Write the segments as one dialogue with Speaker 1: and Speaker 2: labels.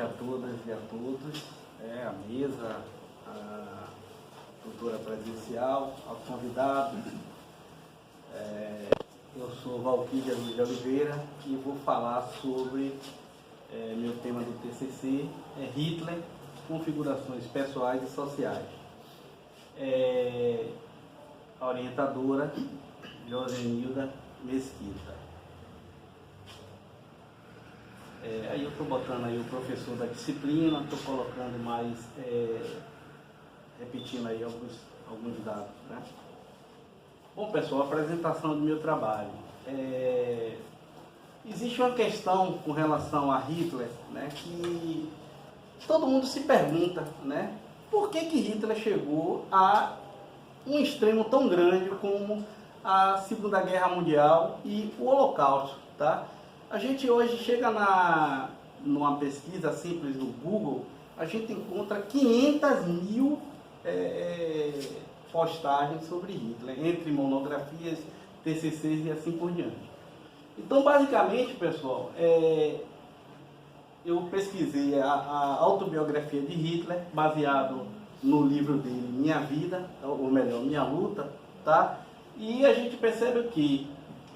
Speaker 1: noite a todas e a todos, à mesa, a doutora presencial, aos convidados. Eu sou Valquíria Luiz de Oliveira e vou falar sobre meu tema do TCC, Hitler, configurações pessoais e sociais. A orientadora Josenilda Mesquita. Aí eu estou botando aí o professor da disciplina, estou colocando mais, repetindo aí alguns dados, né? Bom, pessoal, apresentação do meu trabalho. Existe uma questão com relação a Hitler, né, que todo mundo se pergunta, né, por que Hitler chegou a um extremo tão grande como a Segunda Guerra Mundial e o Holocausto, tá? A gente hoje chega numa pesquisa simples no Google, a gente encontra 500 mil postagens sobre Hitler, entre monografias, TCCs e assim por diante. Então, basicamente, pessoal, eu pesquisei a autobiografia de Hitler, baseado no livro dele, Minha Vida, ou melhor, Minha Luta, tá? E a gente percebe que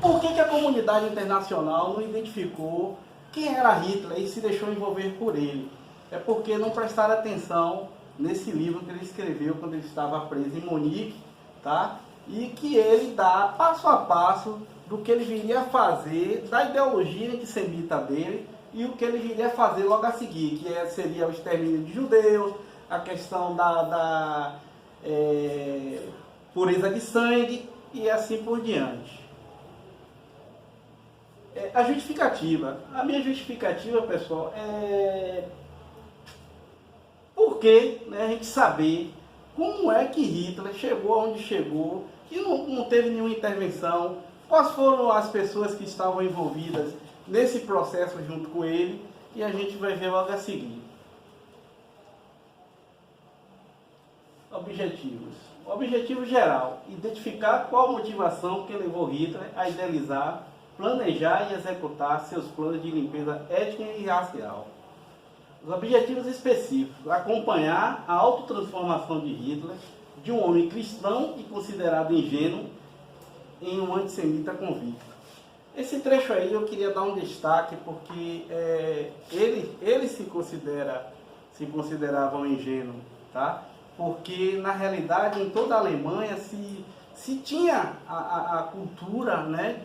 Speaker 1: por que a comunidade internacional não identificou quem era Hitler e se deixou envolver por ele? É porque não prestaram atenção nesse livro que ele escreveu quando ele estava preso em Munique, tá? E que ele dá passo a passo do que ele viria a fazer, da ideologia antissemita dele e o que ele viria a fazer logo a seguir, que seria o extermínio de judeus, a questão da pureza de sangue e assim por diante. A minha justificativa, pessoal, porque, né, a gente saber como é que Hitler chegou aonde chegou, que não teve nenhuma intervenção, quais foram as pessoas que estavam envolvidas nesse processo junto com ele, e a gente vai ver logo a seguir. Objetivos. O objetivo geral, identificar qual a motivação que levou Hitler a idealizar, planejar e executar seus planos de limpeza étnica e racial. Os objetivos específicos: acompanhar a autotransformação de Hitler, de um homem cristão e considerado ingênuo, em um antissemita convicto. Esse trecho aí eu queria dar um destaque porque ele se considerava um ingênuo, tá? Porque na realidade em toda a Alemanha se tinha a cultura, né,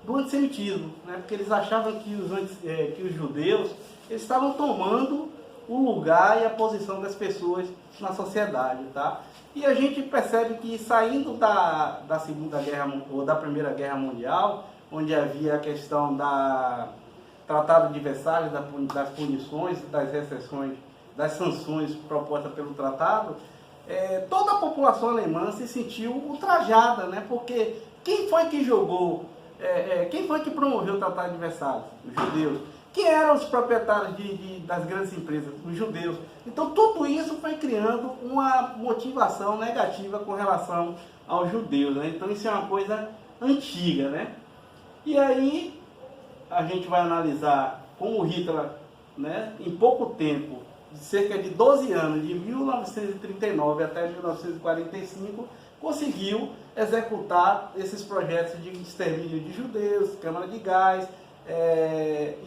Speaker 1: do antissemitismo, né? Porque eles achavam que os judeus eles estavam tomando o lugar e a posição das pessoas na sociedade, tá? E a gente percebe que saindo da Segunda Guerra ou da Primeira Guerra Mundial, onde havia a questão da Tratado de Versalhes, das punições, das restrições, das sanções propostas pelo tratado, toda a população alemã se sentiu ultrajada, né? Porque quem foi que jogou, quem foi que promoveu o Tratado de Versalhes? Os judeus. Quem eram os proprietários das grandes empresas? Os judeus. Então tudo isso foi criando uma motivação negativa com relação aos judeus, né? Então isso é uma coisa antiga, né? E aí a gente vai analisar como Hitler, né, em pouco tempo, cerca de 12 anos, de 1939 até 1945, conseguiu executar esses projetos de extermínio de judeus, câmara de gás,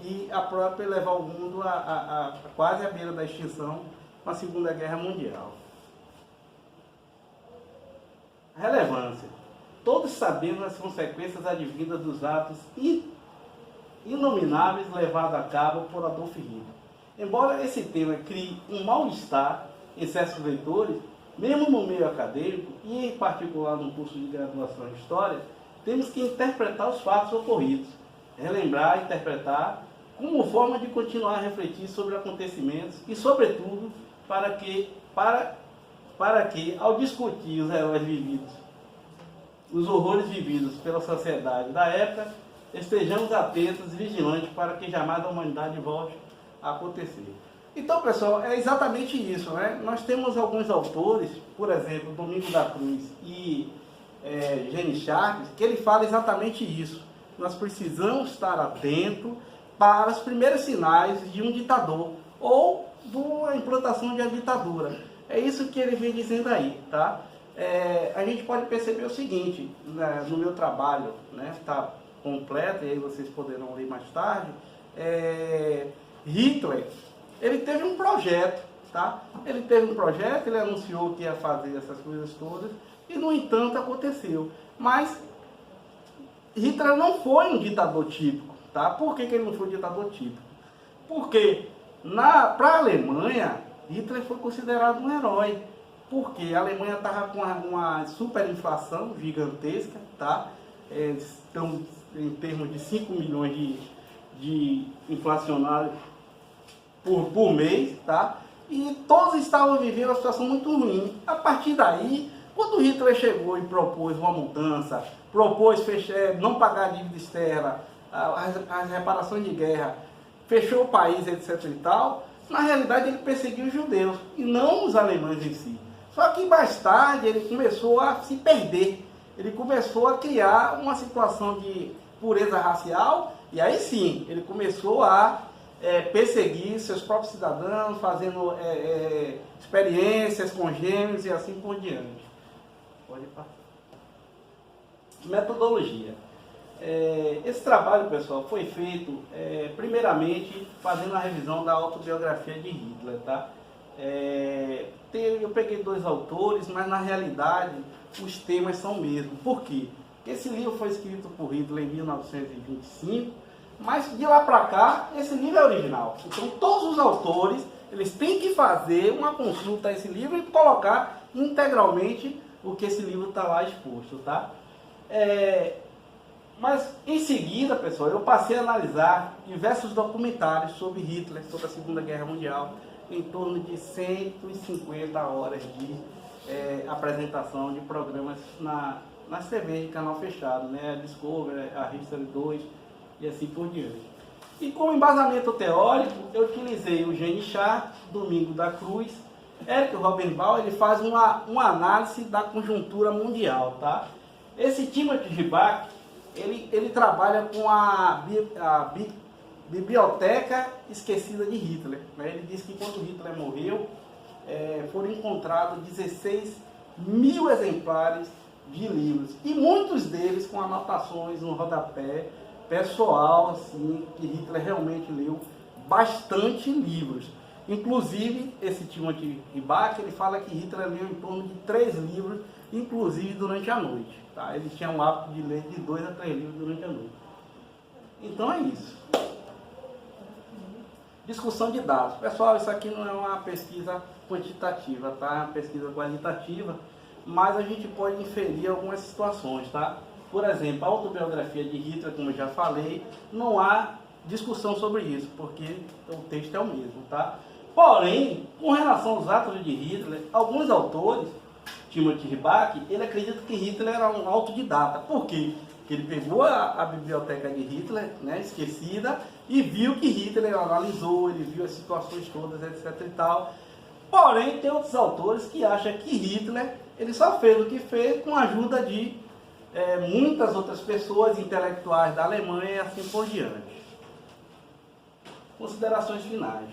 Speaker 1: e a própria levar o mundo a quase à beira da extinção com a Segunda Guerra Mundial. Relevância. Todos sabemos as consequências advindas dos atos inomináveis levados a cabo por Adolf Hitler. Embora esse tema crie um mal-estar em certos leitores, mesmo no meio acadêmico e em particular no curso de graduação em História, temos que interpretar os fatos ocorridos, relembrar e interpretar como forma de continuar a refletir sobre acontecimentos e, sobretudo, para que ao discutir os heróis vividos, os horrores vividos pela sociedade da época, estejamos atentos e vigilantes para que jamais a humanidade volte a acontecer. Então, pessoal, é exatamente isso, né? Nós temos alguns autores, por exemplo, Domingos da Cruz e Gene Sharp, que ele fala exatamente isso. Nós precisamos estar atentos para os primeiros sinais de um ditador, ou da implantação de uma ditadura. É isso que ele vem dizendo aí, tá? A gente pode perceber o seguinte, né, no meu trabalho, né, está completo, e aí vocês poderão ler mais tarde, Hitler, ele teve um projeto, tá? Ele teve um projeto, ele anunciou que ia fazer essas coisas todas, e no entanto aconteceu. Mas Hitler não foi um ditador típico, tá? Por que ele não foi um ditador típico? Porque para a Alemanha, Hitler foi considerado um herói, porque a Alemanha estava com uma superinflação gigantesca, tá? Estão em termos de 5 milhões de inflacionários por mês, tá? E todos estavam vivendo uma situação muito ruim. A partir daí, quando Hitler chegou e propôs uma mudança, propôs não pagar a dívida externa, as reparações de guerra, fechou o país, etc. e tal, na realidade ele perseguiu os judeus e não os alemães em si. Só que mais tarde ele começou a se perder, ele começou a criar uma situação de pureza racial e aí sim ele começou a perseguir seus próprios cidadãos, fazendo experiências com gêmeos e assim por diante. Pode passar. Metodologia. Esse trabalho, pessoal, foi feito primeiramente fazendo a revisão da autobiografia de Hitler, tá? Eu peguei 2 autores, mas na realidade os temas são o mesmo. Por quê? Esse livro foi escrito por Hitler em 1925, mas de lá para cá esse livro é original. Então todos os autores eles têm que fazer uma consulta a esse livro e colocar integralmente o que esse livro está lá exposto, tá? Mas em seguida, pessoal, eu passei a analisar diversos documentários sobre Hitler, sobre a Segunda Guerra Mundial, em torno de 150 horas de apresentação de programas nas TVs de canal fechado, né? A Discovery, a History 2 e assim por diante. E como embasamento teórico, eu utilizei o Gene Char, Domingo da Cruz, Eric Robbenbauer, ele faz uma análise da conjuntura mundial, tá? Esse Timothy Ribak, ele trabalha com a biblioteca esquecida de Hitler, né? Ele diz que quando Hitler morreu, foram encontrados 16 mil exemplares de livros, e muitos deles com anotações no rodapé, pessoal, assim, que Hitler realmente leu bastante livros. Inclusive, esse Timothy Ribak, ele fala que Hitler leu em torno de 3 livros, inclusive durante a noite. Tá? Ele tinha um hábito de ler de 2 a 3 livros durante a noite. Então é isso. Discussão de dados. Pessoal, isso aqui não é uma pesquisa quantitativa, tá? É uma pesquisa qualitativa, mas a gente pode inferir algumas situações, tá? Por exemplo, a autobiografia de Hitler, como eu já falei, não há discussão sobre isso, porque o texto é o mesmo, tá? Porém, com relação aos atos de Hitler, alguns autores, Timothy Ribak, ele acredita que Hitler era um autodidata. Por quê? Porque ele pegou a biblioteca de Hitler, né, esquecida, e viu que Hitler analisou, ele viu as situações todas, etc e tal. Porém, tem outros autores que acham que Hitler, ele só fez o que fez com a ajuda de muitas outras pessoas intelectuais da Alemanha e assim por diante. Considerações finais.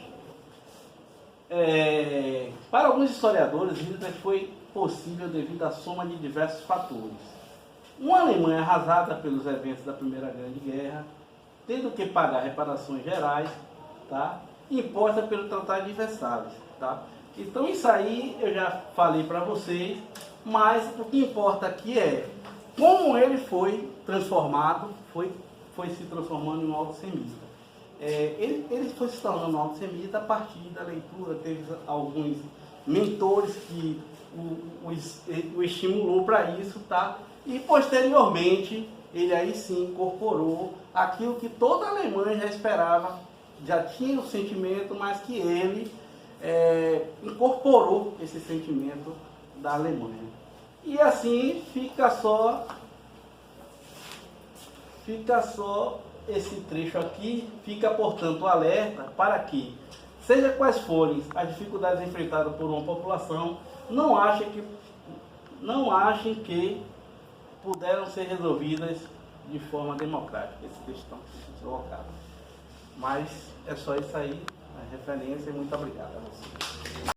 Speaker 1: Para alguns historiadores, Hitler foi possível devido à soma de diversos fatores. Uma Alemanha arrasada pelos eventos da Primeira Grande Guerra, tendo que pagar reparações gerais, tá? Imposta pelo Tratado de Versalhes, tá? Então isso aí eu já falei para vocês, mas o que importa aqui é como ele foi transformado, foi se transformando em um antissemita. Ele foi se tornando um antissemita a partir da leitura, teve alguns mentores que o estimulou para isso, tá? E posteriormente ele aí sim incorporou aquilo que toda a Alemanha já esperava, já tinha o sentimento, mas que ele incorporou esse sentimento da Alemanha. E assim fica só esse trecho aqui, fica portanto o alerta para que, seja quais forem as dificuldades enfrentadas por uma população, não achem que puderam ser resolvidas de forma democrática. Esse texto está colocado. Mas é só isso aí. referência e muito obrigado a você.